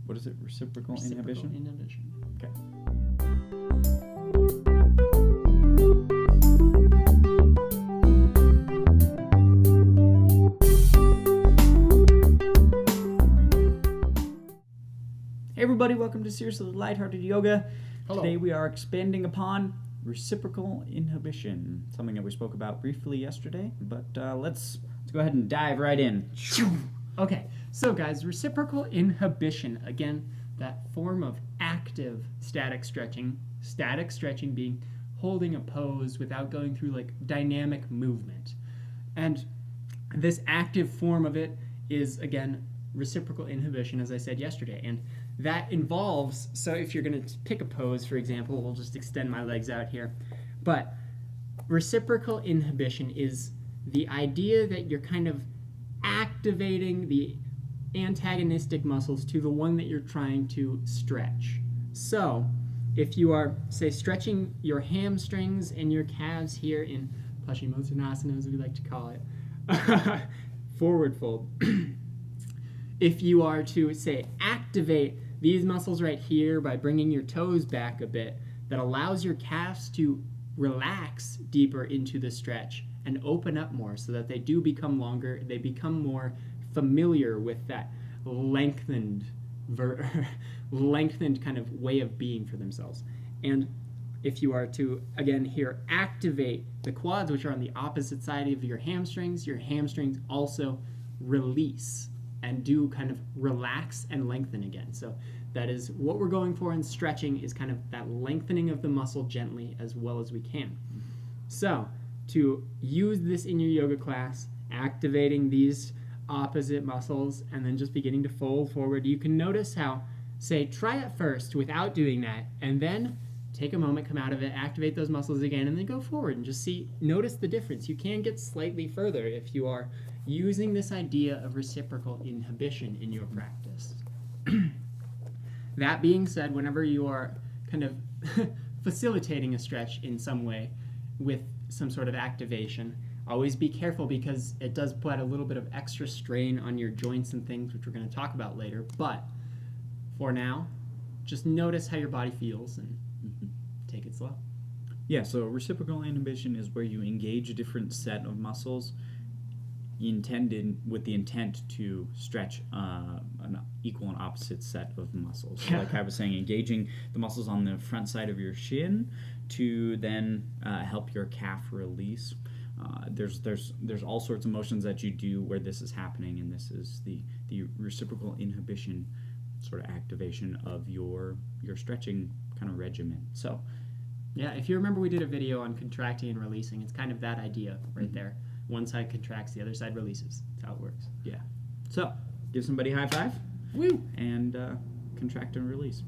What is it? Reciprocal Reciprocal inhibition? inhibition. Okay. Hey everybody, welcome to Seriously Lighthearted Yoga. Hello. Today we are expanding upon reciprocal inhibition, something that we spoke about briefly yesterday, but let's go ahead and dive right in. Okay, so guys, reciprocal inhibition, again, that form of active static stretching being holding a pose without going through like dynamic movement. And this active form of it is, again, reciprocal inhibition, as I said yesterday. And that involves, so if you're going to pick a pose, for example, we'll just extend my legs out here. But reciprocal inhibition is the idea that you're kind of activating the antagonistic muscles to the one that you're trying to stretch. So if you are, say, stretching your hamstrings and your calves here in Paschimottanasana, as we like to call it, forward fold, if you are to, say, activate these muscles right here by bringing your toes back a bit, that allows your calves to relax deeper into the stretch and open up more so that they do become longer, they become more familiar with that lengthened kind of way of being for themselves. And if you are to, again, here, activate the quads, which are on the opposite side of your hamstrings also release and do kind of relax and lengthen again. So that is what we're going for in stretching, is kind of that lengthening of the muscle gently as well as we can. So to use this in your yoga class, activating these opposite muscles and then just beginning to fold forward, you can notice how, say, try it first without doing that, and then take a moment, come out of it, activate those muscles again, and then go forward and just notice the difference. You can get slightly further if you are using this idea of reciprocal inhibition in your practice. That being said, whenever you are kind of facilitating a stretch in some way with some sort of activation, always be careful, because it does put a little bit of extra strain on your joints and things, which we're going to talk about later. But for now, just notice how your body feels and take it slow. Yeah, so reciprocal inhibition is where you engage a different set of muscles intended with the intent to stretch an equal and opposite set of muscles. So like I was saying, engaging the muscles on the front side of your shin to then help your calf release. There's all sorts of motions that you do where this is happening, and this is the reciprocal inhibition sort of activation of your stretching kind of regimen. So yeah, if you remember, we did a video on contracting and releasing. It's kind of that idea right there. One side contracts, the other side releases. That's how it works. yeah. So give somebody a high five. Woo! And contract and release.